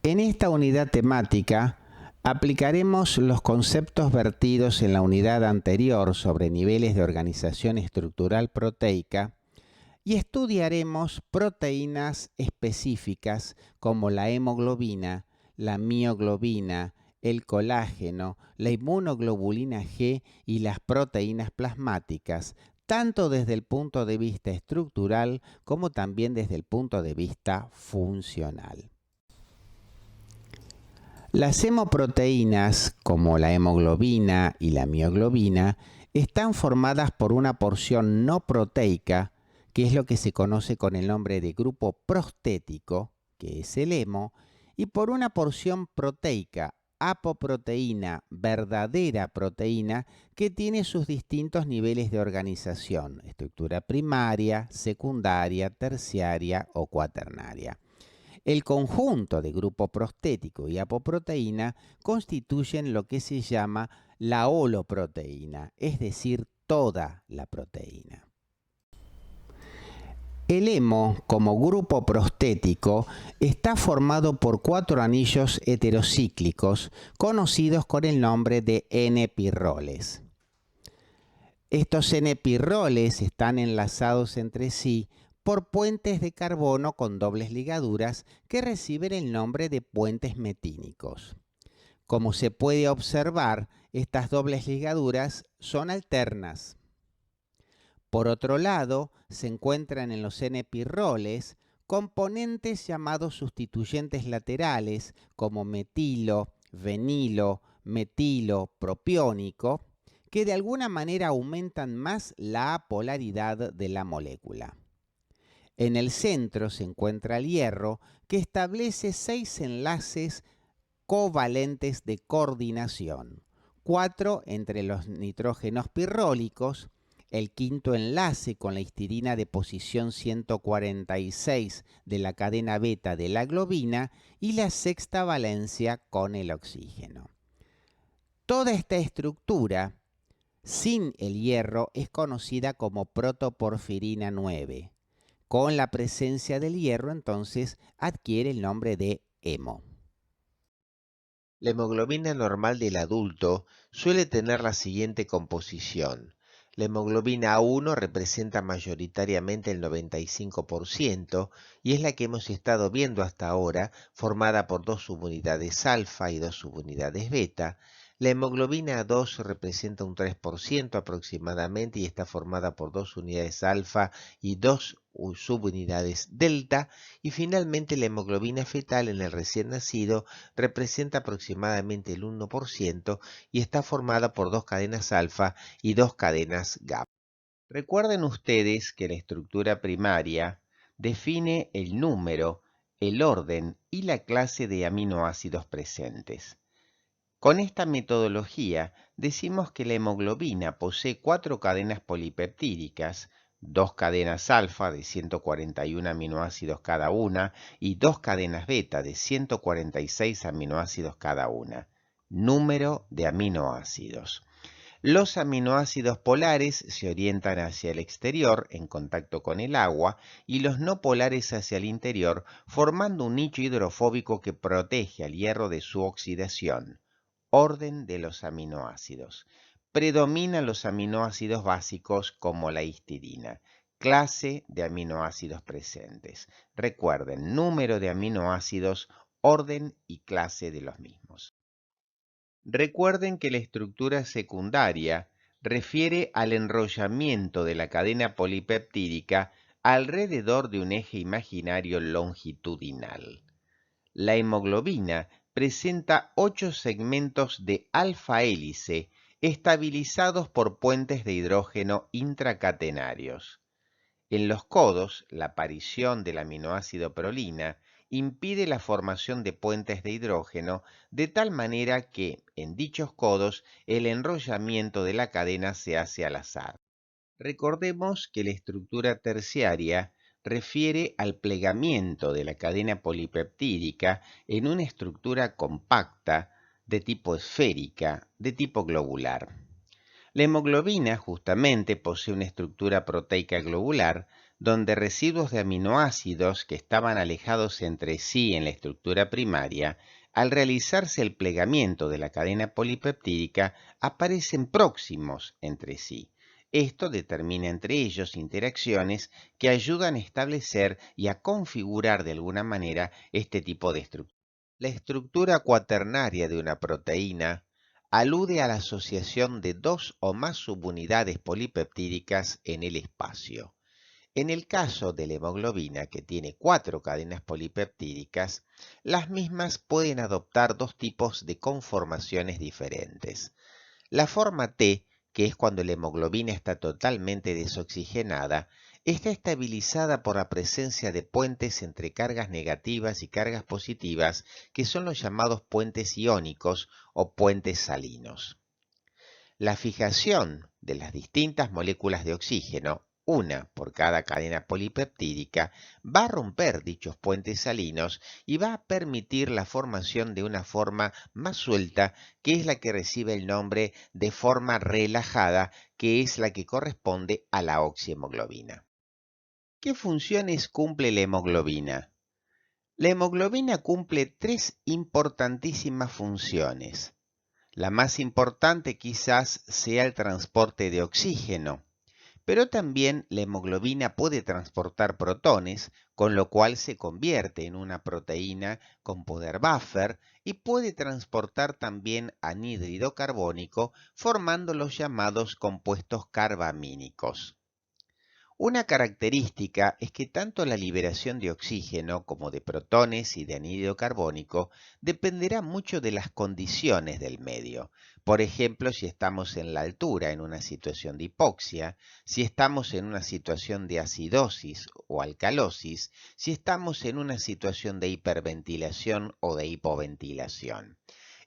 En esta unidad temática aplicaremos los conceptos vertidos en la unidad anterior sobre niveles de organización estructural proteica y estudiaremos proteínas específicas como la hemoglobina, la mioglobina, el colágeno, la inmunoglobulina G y las proteínas plasmáticas, tanto desde el punto de vista estructural como también desde el punto de vista funcional. Las hemoproteínas, como la hemoglobina y la mioglobina, están formadas por una porción no proteica, que es lo que se conoce con el nombre de grupo prostético, que es el hemo, y por una porción proteica, apoproteína, verdadera proteína, que tiene sus distintos niveles de organización, estructura primaria, secundaria, terciaria o cuaternaria. El conjunto de grupo prostético y apoproteína constituyen lo que se llama la holoproteína, es decir, toda la proteína. El hemo, como grupo prostético, está formado por 4 anillos heterocíclicos conocidos con el nombre de N-pirroles. Estos N-pirroles están enlazados entre sí por puentes de carbono con dobles ligaduras que reciben el nombre de puentes metínicos. Como se puede observar, estas dobles ligaduras son alternas. Por otro lado, se encuentran en los N-pirroles componentes llamados sustituyentes laterales como metilo, venilo, metilo, propiónico, que de alguna manera aumentan más la apolaridad de la molécula. En el centro se encuentra el hierro, que establece 6 enlaces covalentes de coordinación, 4 entre los nitrógenos pirrólicos, el quinto enlace con la histidina de posición 146 de la cadena beta de la globina y la sexta valencia con el oxígeno. Toda esta estructura sin el hierro es conocida como protoporfirina 9. Con la presencia del hierro, entonces, adquiere el nombre de hemo. La hemoglobina normal del adulto suele tener la siguiente composición. La hemoglobina A1 representa mayoritariamente el 95% y es la que hemos estado viendo hasta ahora, formada por 2 subunidades alfa y 2 subunidades beta. La hemoglobina A2 representa un 3% aproximadamente y está formada por 2 unidades alfa y 2 subunidades delta. Y finalmente la hemoglobina fetal en el recién nacido representa aproximadamente el 1% y está formada por 2 cadenas alfa y 2 cadenas gamma. Recuerden ustedes que la estructura primaria define el número, el orden y la clase de aminoácidos presentes. Con esta metodología decimos que la hemoglobina posee 4 cadenas polipeptídicas, 2 cadenas alfa de 141 aminoácidos cada una y 2 cadenas beta de 146 aminoácidos cada una. Número de aminoácidos. Los aminoácidos polares se orientan hacia el exterior en contacto con el agua y los no polares hacia el interior, formando un nicho hidrofóbico que protege al hierro de su oxidación. Orden de los aminoácidos. Predominan los aminoácidos básicos como la histidina. Clase de aminoácidos presentes. Recuerden, número de aminoácidos, orden y clase de los mismos. Recuerden que la estructura secundaria refiere al enrollamiento de la cadena polipeptídica alrededor de un eje imaginario longitudinal. La hemoglobina presenta 8 segmentos de alfa hélice estabilizados por puentes de hidrógeno intracatenarios. En los codos, la aparición del aminoácido prolina impide la formación de puentes de hidrógeno de tal manera que, en dichos codos, el enrollamiento de la cadena se hace al azar. Recordemos que la estructura terciaria refiere al plegamiento de la cadena polipeptídica en una estructura compacta de tipo esférica, de tipo globular. La hemoglobina justamente posee una estructura proteica globular, donde residuos de aminoácidos que estaban alejados entre sí en la estructura primaria, al realizarse el plegamiento de la cadena polipeptídica, aparecen próximos entre sí. Esto determina entre ellos interacciones que ayudan a establecer y a configurar de alguna manera este tipo de estructura. La estructura cuaternaria de una proteína alude a la asociación de dos o más subunidades polipeptídicas en el espacio. En el caso de la hemoglobina, que tiene 4 cadenas polipeptídicas, las mismas pueden adoptar dos tipos de conformaciones diferentes. La forma T, que es cuando la hemoglobina está totalmente desoxigenada, está estabilizada por la presencia de puentes entre cargas negativas y cargas positivas, que son los llamados puentes iónicos o puentes salinos. La fijación de las distintas moléculas de oxígeno, una por cada cadena polipeptídica, va a romper dichos puentes salinos y va a permitir la formación de una forma más suelta, que es la que recibe el nombre de forma relajada, que es la que corresponde a la oxihemoglobina. ¿Qué funciones cumple la hemoglobina? La hemoglobina cumple 3 importantísimas funciones. La más importante quizás sea el transporte de oxígeno, pero también la hemoglobina puede transportar protones, con lo cual se convierte en una proteína con poder buffer, y puede transportar también anhídrido carbónico, formando los llamados compuestos carbamínicos. Una característica es que tanto la liberación de oxígeno como de protones y de anhídrido carbónico dependerá mucho de las condiciones del medio. Por ejemplo, si estamos en la altura en una situación de hipoxia, si estamos en una situación de acidosis o alcalosis, si estamos en una situación de hiperventilación o de hipoventilación.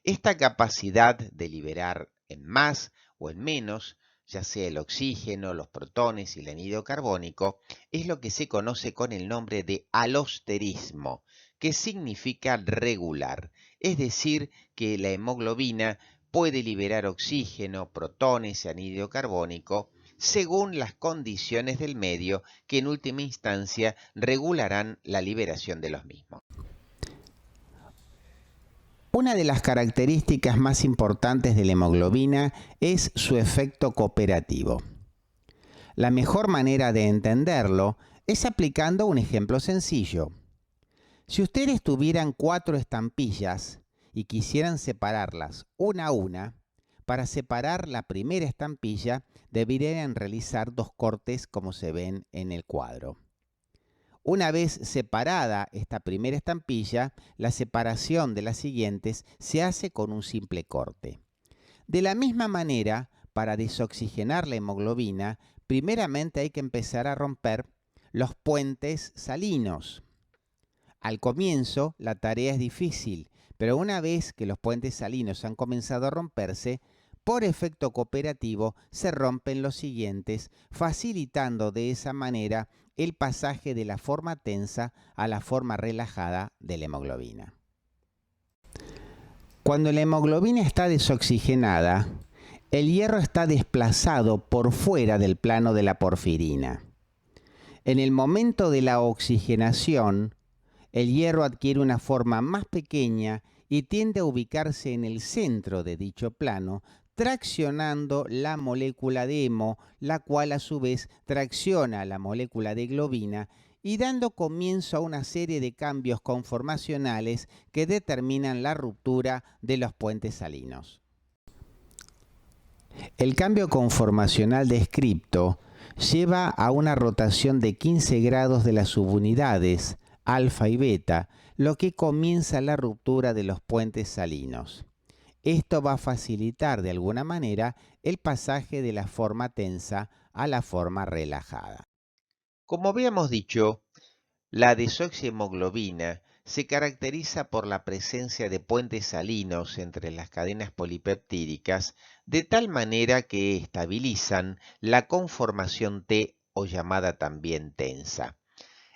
Esta capacidad de liberar en más o en menos, ya sea el oxígeno, los protones y el anhídrido carbónico, es lo que se conoce con el nombre de alosterismo, que significa regular, es decir, que la hemoglobina puede liberar oxígeno, protones y anhídrido carbónico según las condiciones del medio, que en última instancia regularán la liberación de los mismos. Una de las características más importantes de la hemoglobina es su efecto cooperativo. La mejor manera de entenderlo es aplicando un ejemplo sencillo. Si ustedes tuvieran 4 estampillas y quisieran separarlas una a una, para separar la primera estampilla deberían realizar 2 cortes como se ven en el cuadro. Una vez separada esta primera estampilla, la separación de las siguientes se hace con un simple corte. De la misma manera, para desoxigenar la hemoglobina, primeramente hay que empezar a romper los puentes salinos. Al comienzo, la tarea es difícil, pero una vez que los puentes salinos han comenzado a romperse, por efecto cooperativo se rompen los siguientes, facilitando de esa manera el pasaje de la forma tensa a la forma relajada de la hemoglobina. Cuando la hemoglobina está desoxigenada, el hierro está desplazado por fuera del plano de la porfirina. En el momento de la oxigenación, el hierro adquiere una forma más pequeña y tiende a ubicarse en el centro de dicho plano, traccionando la molécula de hemo, la cual a su vez tracciona la molécula de globina y dando comienzo a una serie de cambios conformacionales que determinan la ruptura de los puentes salinos. El cambio conformacional descripto lleva a una rotación de 15 grados de las subunidades alfa y beta, lo que comienza la ruptura de los puentes salinos. Esto va a facilitar de alguna manera el pasaje de la forma tensa a la forma relajada. Como habíamos dicho, la desoxihemoglobina se caracteriza por la presencia de puentes salinos entre las cadenas polipeptídicas, de tal manera que estabilizan la conformación T o llamada también tensa.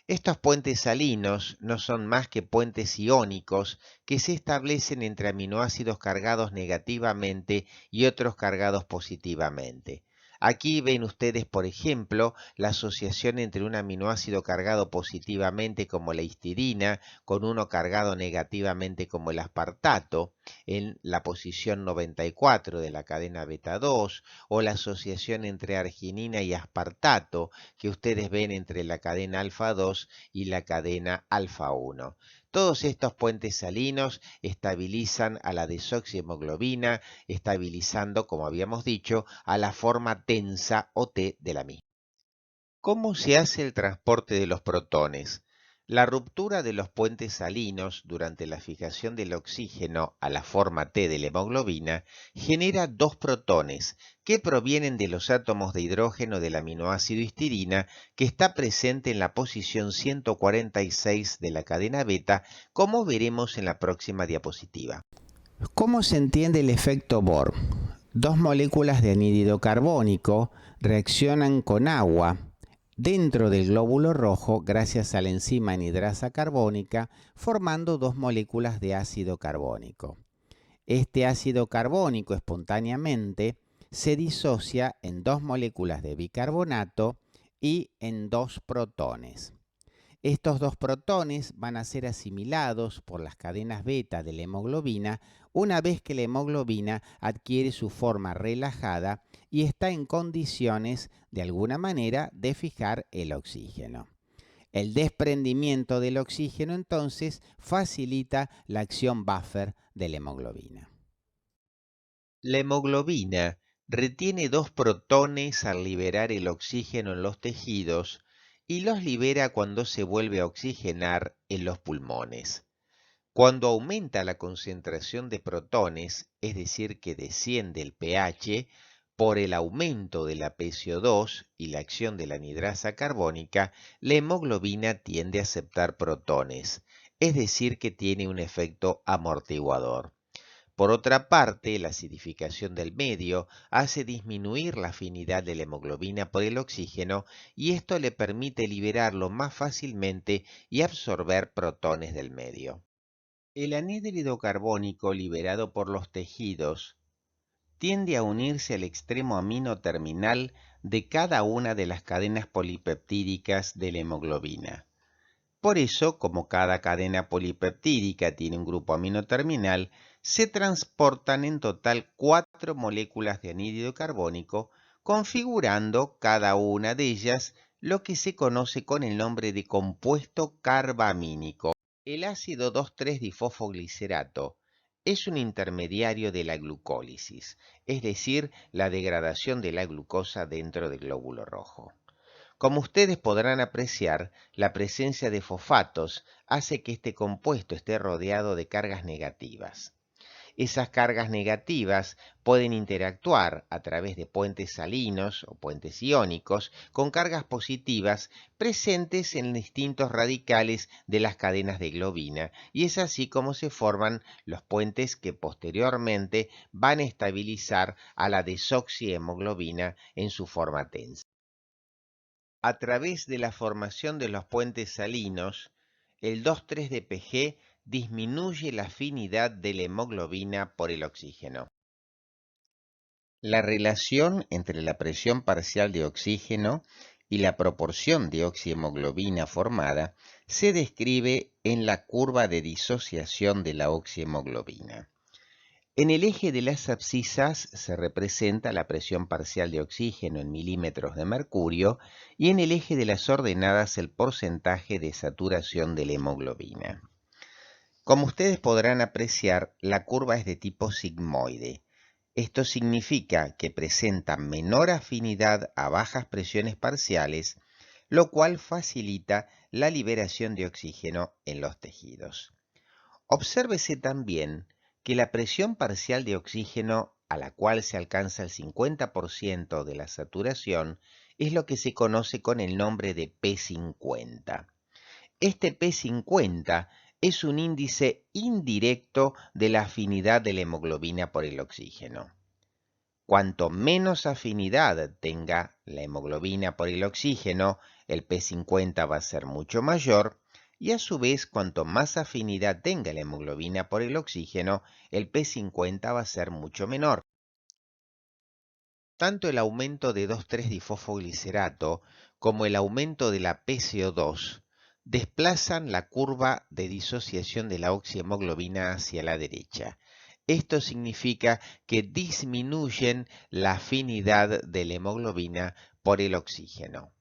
Estos puentes salinos no son más que puentes iónicos que se establecen entre aminoácidos cargados negativamente y otros cargados positivamente. Aquí ven ustedes, por ejemplo, la asociación entre un aminoácido cargado positivamente como la histidina con uno cargado negativamente como el aspartato en la posición 94 de la cadena beta 2, o la asociación entre arginina y aspartato que ustedes ven entre la cadena alfa 2 y la cadena alfa 1. Todos estos puentes salinos estabilizan a la desoxihemoglobina, estabilizando, como habíamos dicho, a la forma tensa o T de la misma. ¿Cómo se hace el transporte de los protones? La ruptura de los puentes salinos durante la fijación del oxígeno a la forma T de la hemoglobina genera dos protones que provienen de los átomos de hidrógeno del aminoácido histidina que está presente en la posición 146 de la cadena beta, como veremos en la próxima diapositiva. ¿Cómo se entiende el efecto Bohr? Dos moléculas de anhídrido carbónico reaccionan con agua dentro del glóbulo rojo gracias a la enzima anhidrasa carbónica, formando dos moléculas de ácido carbónico. Este ácido carbónico espontáneamente se disocia en dos moléculas de bicarbonato y en dos protones. Estos dos protones van a ser asimilados por las cadenas beta de la hemoglobina una vez que la hemoglobina adquiere su forma relajada y está en condiciones, de alguna manera, de fijar el oxígeno. El desprendimiento del oxígeno entonces facilita la acción buffer de la hemoglobina. La hemoglobina retiene dos protones al liberar el oxígeno en los tejidos y los libera cuando se vuelve a oxigenar en los pulmones. Cuando aumenta la concentración de protones, es decir, que desciende el pH, por el aumento de la PCO2 y la acción de la anhidrasa carbónica, la hemoglobina tiende a aceptar protones, es decir, que tiene un efecto amortiguador. Por otra parte, la acidificación del medio hace disminuir la afinidad de la hemoglobina por el oxígeno y esto le permite liberarlo más fácilmente y absorber protones del medio. El anhídrido carbónico liberado por los tejidos tiende a unirse al extremo amino terminal de cada una de las cadenas polipeptídicas de la hemoglobina. Por eso, como cada cadena polipeptídica tiene un grupo amino terminal, se transportan en total 4 moléculas de anhídrido carbónico, configurando cada una de ellas lo que se conoce con el nombre de compuesto carbamínico. El ácido 2,3-difosfoglicerato es un intermediario de la glucólisis, es decir, la degradación de la glucosa dentro del glóbulo rojo. Como ustedes podrán apreciar, la presencia de fosfatos hace que este compuesto esté rodeado de cargas negativas. Esas cargas negativas pueden interactuar a través de puentes salinos o puentes iónicos con cargas positivas presentes en distintos radicales de las cadenas de globina, y es así como se forman los puentes que posteriormente van a estabilizar a la desoxihemoglobina en su forma tensa. A través de la formación de los puentes salinos, el 2,3-DPG disminuye la afinidad de la hemoglobina por el oxígeno. La relación entre la presión parcial de oxígeno y la proporción de oxihemoglobina formada se describe en la curva de disociación de la oxihemoglobina. En el eje de las abscisas se representa la presión parcial de oxígeno en milímetros de mercurio y en el eje de las ordenadas el porcentaje de saturación de la hemoglobina. Como ustedes podrán apreciar, la curva es de tipo sigmoide. Esto significa que presenta menor afinidad a bajas presiones parciales, lo cual facilita la liberación de oxígeno en los tejidos. Obsérvese también que la presión parcial de oxígeno a la cual se alcanza el 50% de la saturación es lo que se conoce con el nombre de P50. Este P50 es un índice indirecto de la afinidad de la hemoglobina por el oxígeno. Cuanto menos afinidad tenga la hemoglobina por el oxígeno, el P50 va a ser mucho mayor, y a su vez, cuanto más afinidad tenga la hemoglobina por el oxígeno, el P50 va a ser mucho menor. Tanto el aumento de 2,3-difosfoglicerato como el aumento de la PCO2 desplazan la curva de disociación de la oxihemoglobina hacia la derecha. Esto significa que disminuyen la afinidad de la hemoglobina por el oxígeno.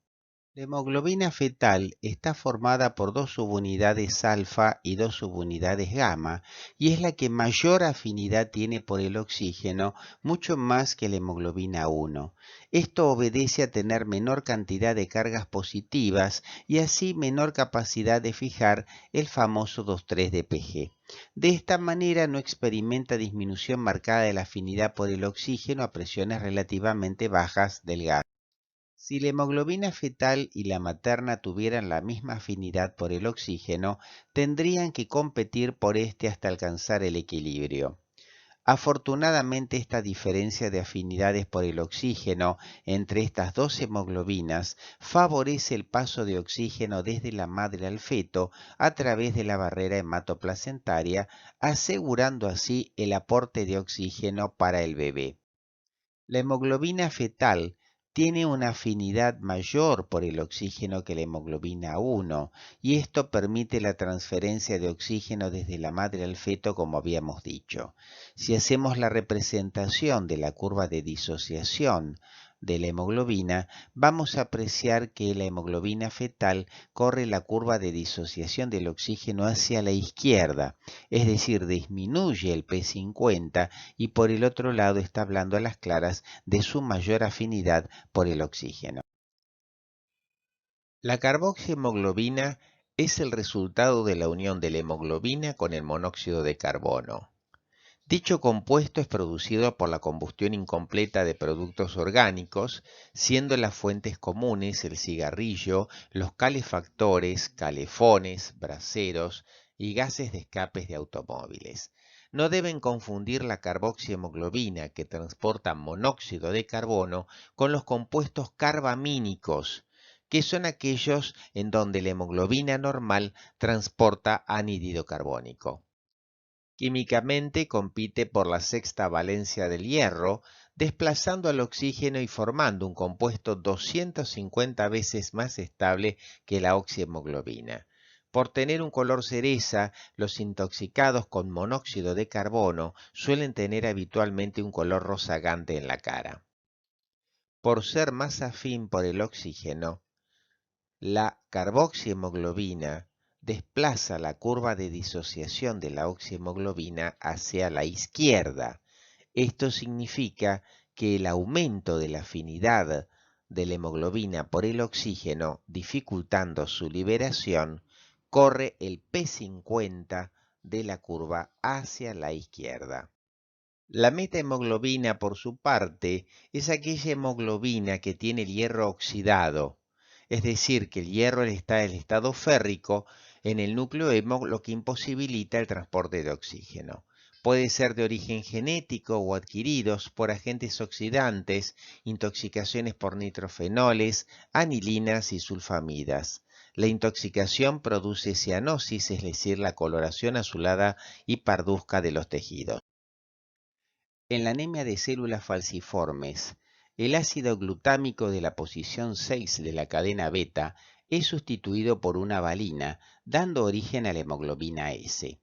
La hemoglobina fetal está formada por dos subunidades alfa y dos subunidades gamma y es la que mayor afinidad tiene por el oxígeno, mucho más que la hemoglobina 1. Esto obedece a tener menor cantidad de cargas positivas y así menor capacidad de fijar el famoso 2,3-DPG. De esta manera no experimenta disminución marcada de la afinidad por el oxígeno a presiones relativamente bajas del gas. Si la hemoglobina fetal y la materna tuvieran la misma afinidad por el oxígeno, tendrían que competir por este hasta alcanzar el equilibrio. Afortunadamente, esta diferencia de afinidades por el oxígeno entre estas dos hemoglobinas favorece el paso de oxígeno desde la madre al feto a través de la barrera hematoplacentaria, asegurando así el aporte de oxígeno para el bebé. La hemoglobina fetal tiene una afinidad mayor por el oxígeno que la hemoglobina 1 y esto permite la transferencia de oxígeno desde la madre al feto, como habíamos dicho. Si hacemos la representación de la curva de disociación de la hemoglobina, vamos a apreciar que la hemoglobina fetal corre la curva de disociación del oxígeno hacia la izquierda, es decir, disminuye el P50 y por el otro lado está hablando a las claras de su mayor afinidad por el oxígeno. La carboxihemoglobina es el resultado de la unión de la hemoglobina con el monóxido de carbono. Dicho compuesto es producido por la combustión incompleta de productos orgánicos, siendo las fuentes comunes el cigarrillo, los calefactores, calefones, braseros y gases de escapes de automóviles. No deben confundir la carboxihemoglobina, que transporta monóxido de carbono, con los compuestos carbamínicos, que son aquellos en donde la hemoglobina normal transporta anhídrido carbónico. Químicamente compite por la sexta valencia del hierro, desplazando al oxígeno y formando un compuesto 250 veces más estable que la oxihemoglobina. Por tener un color cereza, los intoxicados con monóxido de carbono suelen tener habitualmente un color rozagante en la cara. Por ser más afín por el oxígeno, la carboxihemoglobina desplaza la curva de disociación de la oxihemoglobina hacia la izquierda. Esto significa que el aumento de la afinidad de la hemoglobina por el oxígeno, dificultando su liberación, corre el P50 de la curva hacia la izquierda. La metahemoglobina, por su parte, es aquella hemoglobina que tiene el hierro oxidado, es decir, que el hierro está en el estado férrico en el núcleo hemo, lo que imposibilita el transporte de oxígeno. Puede ser de origen genético o adquiridos por agentes oxidantes, intoxicaciones por nitrofenoles, anilinas y sulfamidas. La intoxicación produce cianosis, es decir, la coloración azulada y parduzca de los tejidos. En la anemia de células falciformes, el ácido glutámico de la posición 6 de la cadena beta es sustituido por una valina, dando origen a la hemoglobina S.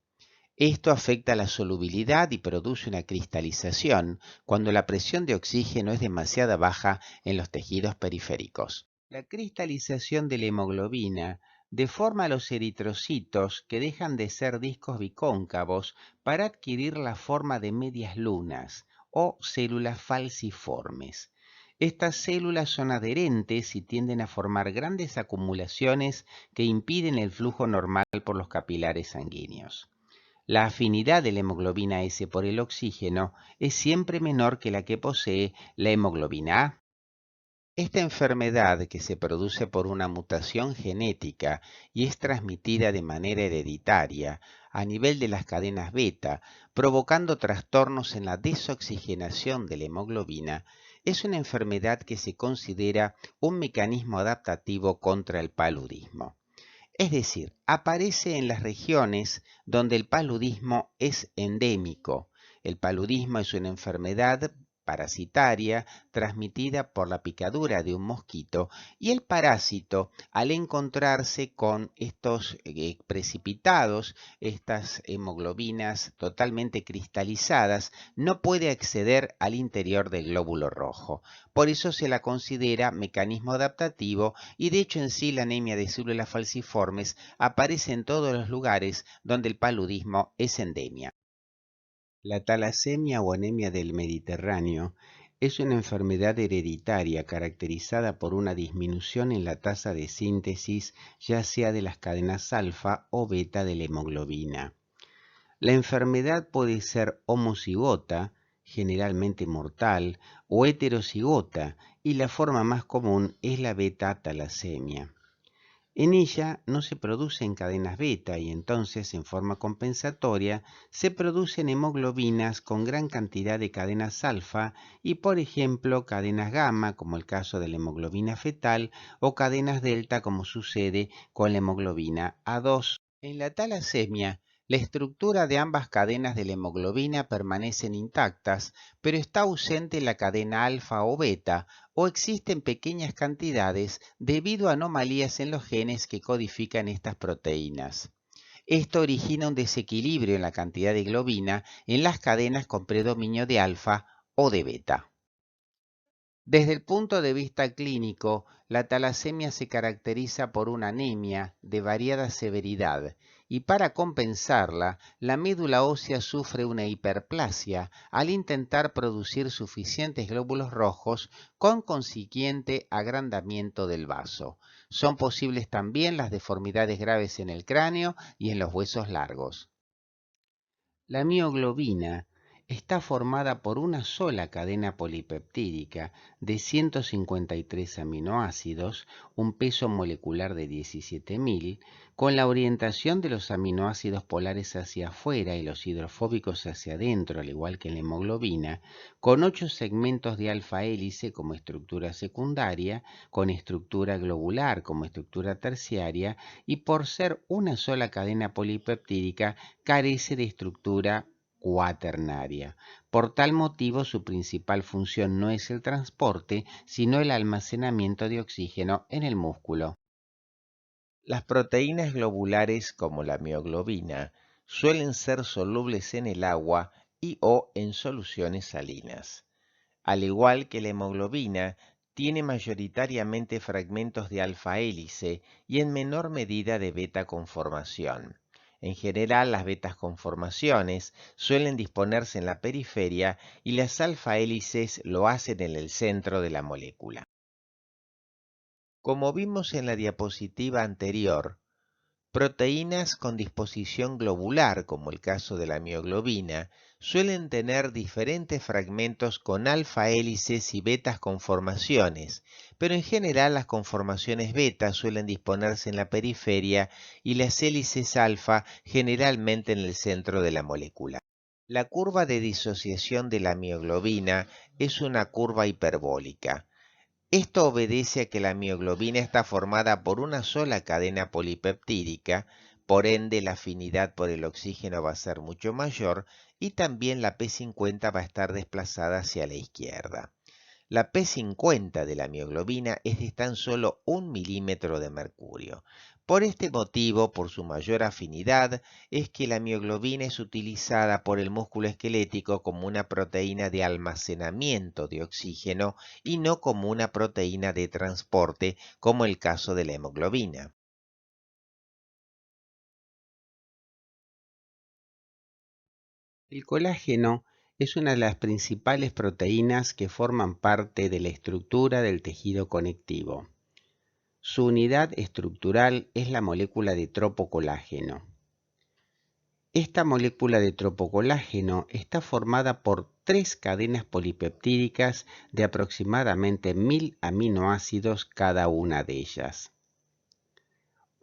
Esto afecta la solubilidad y produce una cristalización cuando la presión de oxígeno es demasiado baja en los tejidos periféricos. La cristalización de la hemoglobina deforma los eritrocitos, que dejan de ser discos bicóncavos para adquirir la forma de medias lunas o células falciformes. Estas células son adherentes y tienden a formar grandes acumulaciones que impiden el flujo normal por los capilares sanguíneos. La afinidad de la hemoglobina S por el oxígeno es siempre menor que la que posee la hemoglobina A. Esta enfermedad, que se produce por una mutación genética y es transmitida de manera hereditaria a nivel de las cadenas beta, provocando trastornos en la desoxigenación de la hemoglobina, es una enfermedad que se considera un mecanismo adaptativo contra el paludismo. Es decir, aparece en las regiones donde el paludismo es endémico. El paludismo es una enfermedad parasitaria transmitida por la picadura de un mosquito, y el parásito, al encontrarse con estos precipitados, estas hemoglobinas totalmente cristalizadas, no puede acceder al interior del glóbulo rojo. Por eso se la considera mecanismo adaptativo y de hecho en sí la anemia de células falciformes aparece en todos los lugares donde el paludismo es endemia. La talasemia o anemia del Mediterráneo es una enfermedad hereditaria caracterizada por una disminución en la tasa de síntesis, ya sea de las cadenas alfa o beta de la hemoglobina. La enfermedad puede ser homocigota, generalmente mortal, o heterocigota, y la forma más común es la beta-talasemia. En ella no se producen cadenas beta y entonces, en forma compensatoria, se producen hemoglobinas con gran cantidad de cadenas alfa y, por ejemplo, cadenas gamma, como el caso de la hemoglobina fetal, o cadenas delta, como sucede con la hemoglobina A2. En la talasemia, la estructura de ambas cadenas de la hemoglobina permanecen intactas, pero está ausente la cadena alfa o beta, o existen pequeñas cantidades debido a anomalías en los genes que codifican estas proteínas. Esto origina un desequilibrio en la cantidad de globina en las cadenas con predominio de alfa o de beta. Desde el punto de vista clínico, la talasemia se caracteriza por una anemia de variada severidad y para compensarla, la médula ósea sufre una hiperplasia al intentar producir suficientes glóbulos rojos con consiguiente agrandamiento del vaso. Son posibles también las deformidades graves en el cráneo y en los huesos largos. La mioglobina está formada por una sola cadena polipeptídica de 153 aminoácidos, un peso molecular de 17.000, con la orientación de los aminoácidos polares hacia afuera y los hidrofóbicos hacia adentro, al igual que en la hemoglobina, con 8 segmentos de alfa hélice como estructura secundaria, con estructura globular como estructura terciaria, y por ser una sola cadena polipeptídica, carece de estructura cuaternaria. Por tal motivo, su principal función no es el transporte, sino el almacenamiento de oxígeno en el músculo. Las proteínas globulares, como la mioglobina, suelen ser solubles en el agua y o en soluciones salinas. Al igual que la hemoglobina, tiene mayoritariamente fragmentos de alfa hélice y en menor medida de beta conformación. En general, las betas conformaciones suelen disponerse en la periferia y las alfa hélices lo hacen en el centro de la molécula. Como vimos en la diapositiva anterior, proteínas con disposición globular, como el caso de la mioglobina, suelen tener diferentes fragmentos con alfa hélices y betas conformaciones, pero en general las conformaciones beta suelen disponerse en la periferia y las hélices alfa generalmente en el centro de la molécula. La curva de disociación de la mioglobina es una curva hiperbólica. Esto obedece a que la mioglobina está formada por una sola cadena polipeptídica, por ende la afinidad por el oxígeno va a ser mucho mayor y también la P50 va a estar desplazada hacia la izquierda. La P50 de la mioglobina es de tan solo 1 milímetro de mercurio. Por este motivo, por su mayor afinidad, es que la mioglobina es utilizada por el músculo esquelético como una proteína de almacenamiento de oxígeno y no como una proteína de transporte, como el caso de la hemoglobina. El colágeno es una de las principales proteínas que forman parte de la estructura del tejido conectivo. Su unidad estructural es la molécula de tropocolágeno. Esta molécula de tropocolágeno está formada por 3 cadenas polipeptídicas de aproximadamente 1000 aminoácidos cada una de ellas.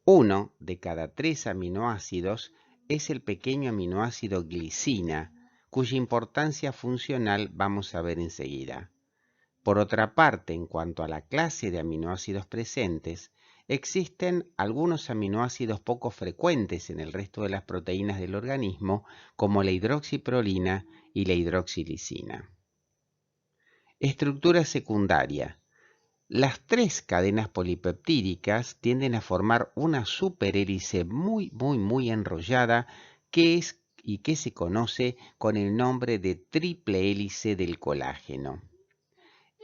Uno de cada 3 aminoácidos es el pequeño aminoácido glicina, cuya importancia funcional vamos a ver enseguida. Por otra parte, en cuanto a la clase de aminoácidos presentes, existen algunos aminoácidos poco frecuentes en el resto de las proteínas del organismo, como la hidroxiprolina y la hidroxilisina. Estructura secundaria. Las tres cadenas polipeptídicas tienden a formar una superhélice muy enrollada que se conoce con el nombre de triple hélice del colágeno.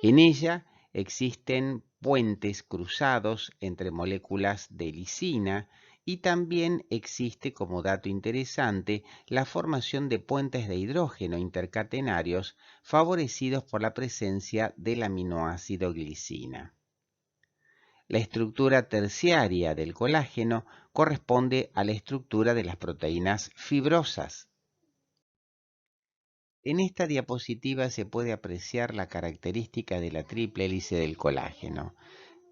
En ella existen puentes cruzados entre moléculas de lisina y también existe, como dato interesante, la formación de puentes de hidrógeno intercatenarios favorecidos por la presencia del aminoácido glicina. La estructura terciaria del colágeno corresponde a la estructura de las proteínas fibrosas. En esta diapositiva se puede apreciar la característica de la triple hélice del colágeno.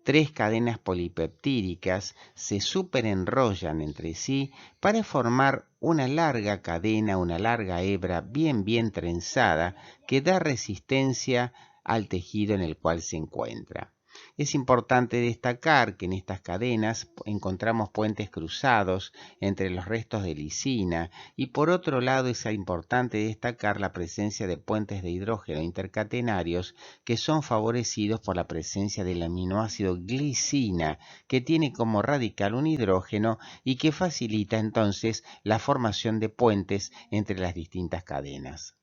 Tres cadenas polipeptídicas se superenrollan entre sí para formar una larga cadena, una larga hebra bien trenzada que da resistencia al tejido en el cual se encuentra. Es importante destacar que en estas cadenas encontramos puentes cruzados entre los restos de lisina y por otro lado es importante destacar la presencia de puentes de hidrógeno intercatenarios que son favorecidos por la presencia del aminoácido glicina que tiene como radical un hidrógeno y que facilita entonces la formación de puentes entre las distintas cadenas.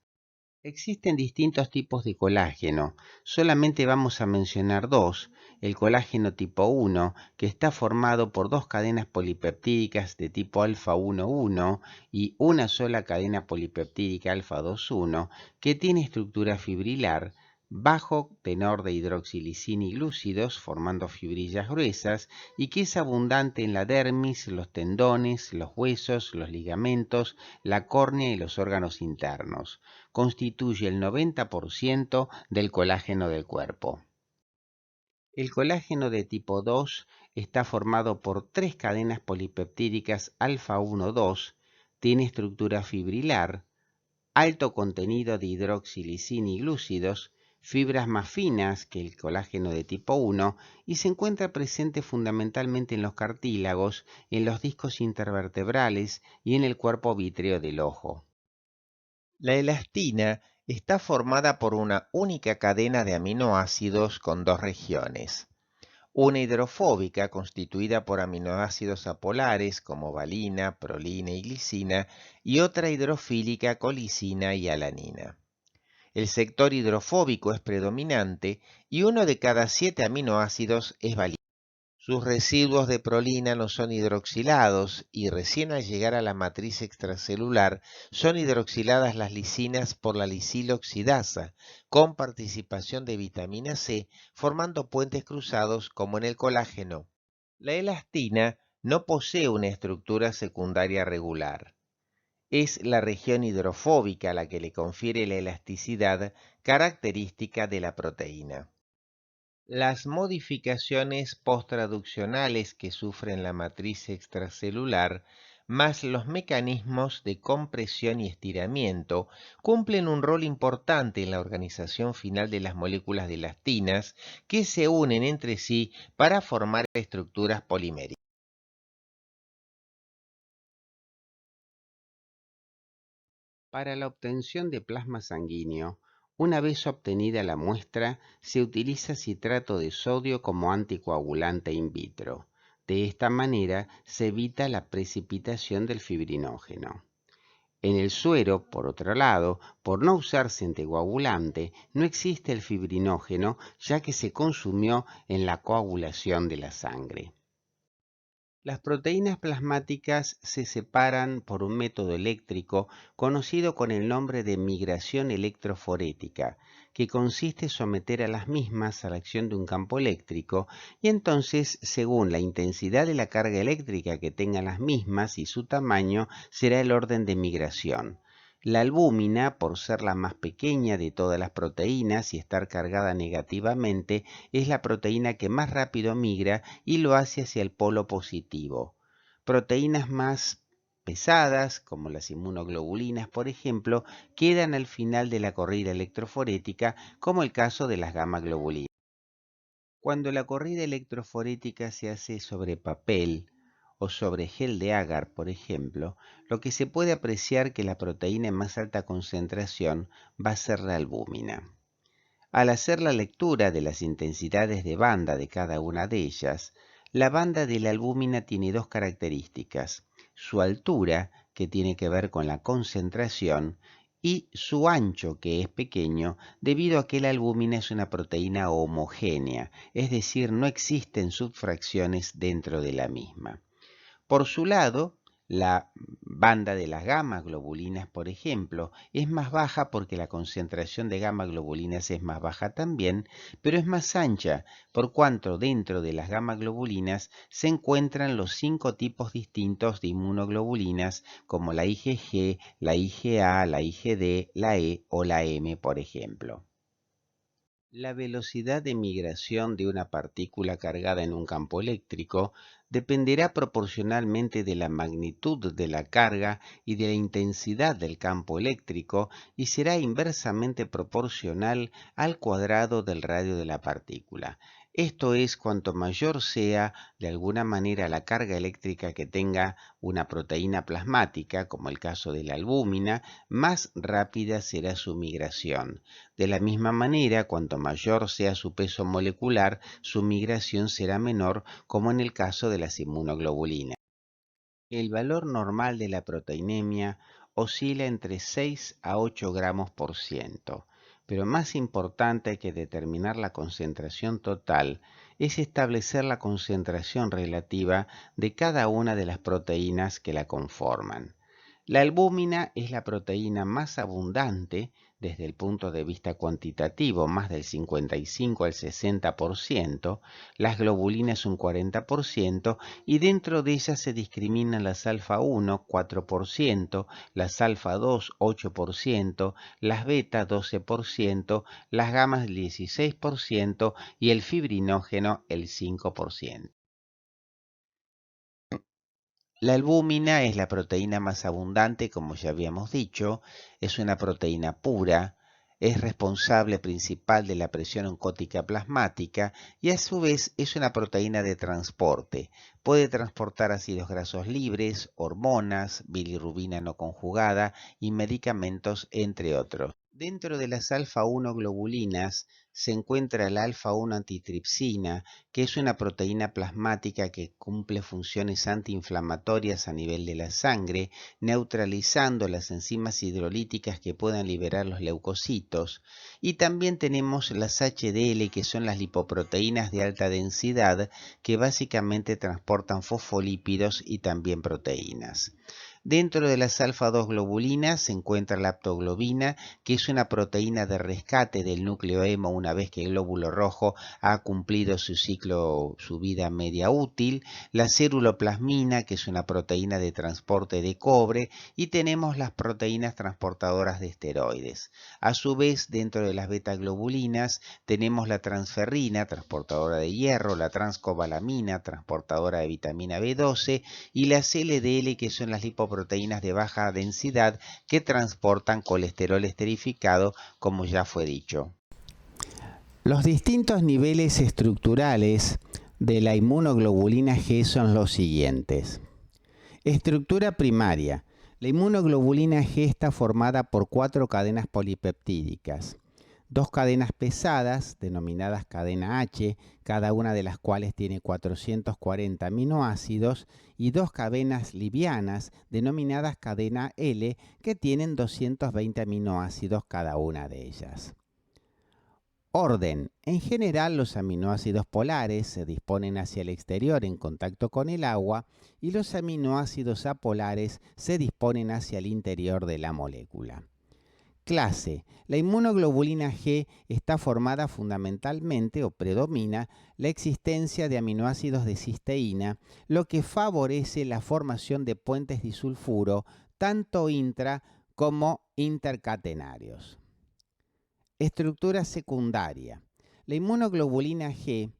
Existen distintos tipos de colágeno, solamente vamos a mencionar dos: el colágeno tipo 1, que está formado por dos cadenas polipeptídicas de tipo alfa 1,1 y una sola cadena polipeptídica alfa 2,1, que tiene estructura fibrilar, bajo tenor de hidroxilisina y glúcidos, formando fibrillas gruesas, y que es abundante en la dermis, los tendones, los huesos, los ligamentos, la córnea y los órganos internos. Constituye el 90% del colágeno del cuerpo. El colágeno de tipo 2 está formado por tres cadenas polipeptídicas alfa 1,2, tiene estructura fibrilar, alto contenido de hidroxilisina y glúcidos, fibras más finas que el colágeno de tipo 1 y se encuentra presente fundamentalmente en los cartílagos, en los discos intervertebrales y en el cuerpo vítreo del ojo. La elastina está formada por una única cadena de aminoácidos con dos regiones. Una hidrofóbica constituida por aminoácidos apolares como valina, prolina y glicina y otra hidrofílica con lisina y alanina. El sector hidrofóbico es predominante y uno de cada 7 aminoácidos es valina. Sus residuos de prolina no son hidroxilados y recién al llegar a la matriz extracelular son hidroxiladas las lisinas por la lisiloxidasa, con participación de vitamina C, formando puentes cruzados como en el colágeno. La elastina no posee una estructura secundaria regular. Es la región hidrofóbica la que le confiere la elasticidad característica de la proteína. Las modificaciones posttraduccionales que sufren la matriz extracelular, más los mecanismos de compresión y estiramiento, cumplen un rol importante en la organización final de las moléculas de elastinas que se unen entre sí para formar estructuras poliméricas. Para la obtención de plasma sanguíneo, una vez obtenida la muestra, se utiliza citrato de sodio como anticoagulante in vitro. De esta manera se evita la precipitación del fibrinógeno. En el suero, por otro lado, por no usarse anticoagulante, no existe el fibrinógeno ya que se consumió en la coagulación de la sangre. Las proteínas plasmáticas se separan por un método eléctrico conocido con el nombre de migración electroforética, que consiste en someter a las mismas a la acción de un campo eléctrico y entonces, según la intensidad de la carga eléctrica que tengan las mismas y su tamaño, será el orden de migración. La albúmina, por ser la más pequeña de todas las proteínas y estar cargada negativamente, es la proteína que más rápido migra y lo hace hacia el polo positivo. Proteínas más pesadas, como las inmunoglobulinas, por ejemplo, quedan al final de la corrida electroforética, como el caso de las gamma-globulinas. Cuando la corrida electroforética se hace sobre papel o sobre gel de agar, por ejemplo, lo que se puede apreciar que la proteína en más alta concentración va a ser la albúmina. Al hacer la lectura de las intensidades de banda de cada una de ellas, la banda de la albúmina tiene dos características: su altura, que tiene que ver con la concentración, y su ancho, que es pequeño, debido a que la albúmina es una proteína homogénea, es decir, no existen subfracciones dentro de la misma. Por su lado, la banda de las gamma globulinas, por ejemplo, es más baja porque la concentración de gamma globulinas es más baja también, pero es más ancha, por cuanto dentro de las gamma globulinas se encuentran los 5 tipos distintos de inmunoglobulinas, como la IgG, la IgA, la IgD, la E o la M, por ejemplo. La velocidad de migración de una partícula cargada en un campo eléctrico dependerá proporcionalmente de la magnitud de la carga y de la intensidad del campo eléctrico y será inversamente proporcional al cuadrado del radio de la partícula. Esto es, cuanto mayor sea de alguna manera la carga eléctrica que tenga una proteína plasmática, como el caso de la albúmina, más rápida será su migración. De la misma manera, cuanto mayor sea su peso molecular, su migración será menor, como en el caso de las inmunoglobulinas. El valor normal de la proteinemia oscila entre 6 a 8 gramos por ciento, pero más importante que determinar la concentración total es establecer la concentración relativa de cada una de las proteínas que la conforman. La albúmina es la proteína más abundante desde el punto de vista cuantitativo, más del 55 al 60%, las globulinas un 40%, y dentro de ellas se discriminan las alfa-1, 4%, las alfa-2, 8%, las beta, 12%, las gamas, 16%, y el fibrinógeno, el 5%. La albúmina es la proteína más abundante, como ya habíamos dicho, es una proteína pura, es responsable principal de la presión oncótica plasmática y a su vez es una proteína de transporte. Puede transportar ácidos grasos libres, hormonas, bilirrubina no conjugada y medicamentos, entre otros. Dentro de las alfa-1 globulinas se encuentra la alfa-1 antitripsina, que es una proteína plasmática que cumple funciones antiinflamatorias a nivel de la sangre, neutralizando las enzimas hidrolíticas que puedan liberar los leucocitos. Y también tenemos las HDL, que son las lipoproteínas de alta densidad, que básicamente transportan fosfolípidos y también proteínas. Dentro de las alfa-2 globulinas se encuentra la aptoglobina, que es una proteína de rescate del núcleo hemo una vez que el glóbulo rojo ha cumplido su ciclo, su vida media útil, la ceruloplasmina, que es una proteína de transporte de cobre, y tenemos las proteínas transportadoras de esteroides. A su vez, dentro de las beta-globulinas tenemos la transferrina, transportadora de hierro, la transcobalamina, transportadora de vitamina B12, y las LDL, que son las lipoproteínas de baja densidad que transportan colesterol esterificado, como ya fue dicho. Los distintos niveles estructurales de la inmunoglobulina G son los siguientes. Estructura primaria. La inmunoglobulina G está formada por 4 cadenas polipeptídicas. 2 cadenas pesadas, denominadas cadena H, cada una de las cuales tiene 440 aminoácidos, y 2 cadenas livianas, denominadas cadena L, que tienen 220 aminoácidos cada una de ellas. Orden. En general, los aminoácidos polares se disponen hacia el exterior en contacto con el agua y los aminoácidos apolares se disponen hacia el interior de la molécula. Clase. La inmunoglobulina G está formada fundamentalmente o predomina la existencia de aminoácidos de cisteína, lo que favorece la formación de puentes disulfuro tanto intra como intercatenarios. Estructura secundaria. La inmunoglobulina G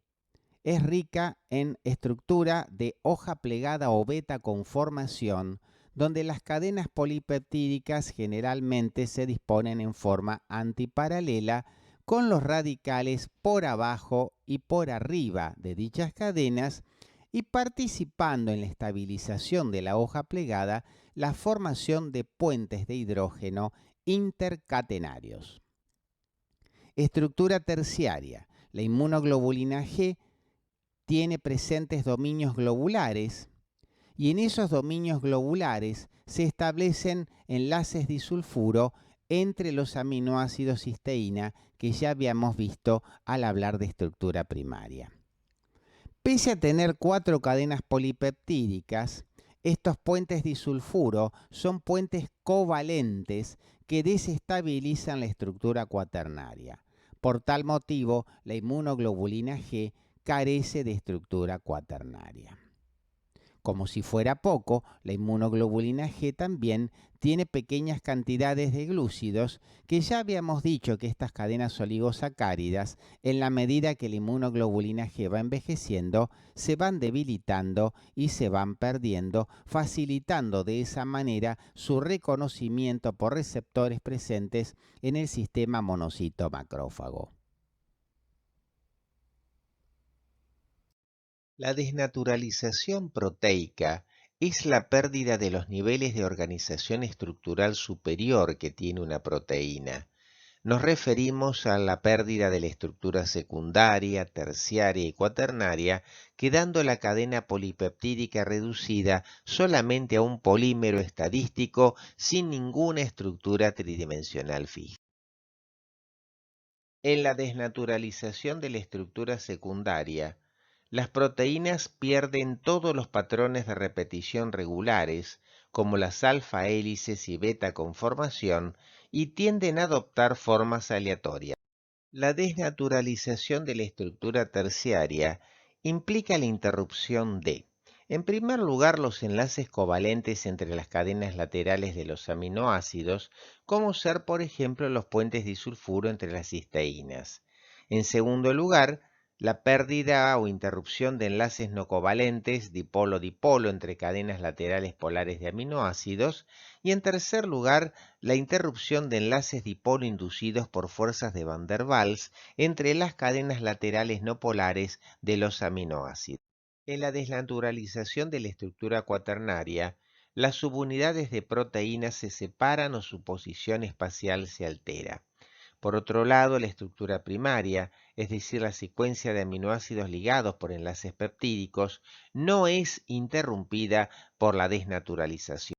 es rica en estructura de hoja plegada o beta conformación, donde las cadenas polipeptídicas generalmente se disponen en forma antiparalela, con los radicales por abajo y por arriba de dichas cadenas, y participando en la estabilización de la hoja plegada, la formación de puentes de hidrógeno intercatenarios. Estructura terciaria. La inmunoglobulina G tiene presentes dominios globulares y en esos dominios globulares se establecen enlaces disulfuro entre los aminoácidos cisteína que ya habíamos visto al hablar de estructura primaria. Pese a tener 4 cadenas polipeptídicas, estos puentes disulfuro son puentes covalentes que desestabilizan la estructura cuaternaria. Por tal motivo, la inmunoglobulina G carece de estructura cuaternaria. Como si fuera poco, la inmunoglobulina G también tiene pequeñas cantidades de glúcidos, que ya habíamos dicho que estas cadenas oligosacáridas, en la medida que la inmunoglobulina G va envejeciendo, se van debilitando y se van perdiendo, facilitando de esa manera su reconocimiento por receptores presentes en el sistema monocito macrófago. La desnaturalización proteica es la pérdida de los niveles de organización estructural superior que tiene una proteína. Nos referimos a la pérdida de la estructura secundaria, terciaria y cuaternaria, quedando la cadena polipeptídica reducida solamente a un polímero estadístico sin ninguna estructura tridimensional fija. En la desnaturalización de la estructura secundaria, las proteínas pierden todos los patrones de repetición regulares, como las alfa hélices y beta conformación, y tienden a adoptar formas aleatorias. La desnaturalización de la estructura terciaria implica la interrupción de, en primer lugar, los enlaces covalentes entre las cadenas laterales de los aminoácidos, como ser, por ejemplo, los puentes disulfuro entre las cisteínas. En segundo lugar, la pérdida o interrupción de enlaces no covalentes dipolo-dipolo entre cadenas laterales polares de aminoácidos. Y en tercer lugar, la interrupción de enlaces dipolo inducidos por fuerzas de Van der Waals entre las cadenas laterales no polares de los aminoácidos. En la desnaturalización de la estructura cuaternaria, las subunidades de proteínas se separan o su posición espacial se altera. Por otro lado, la estructura primaria, es decir, la secuencia de aminoácidos ligados por enlaces peptídicos, no es interrumpida por la desnaturalización.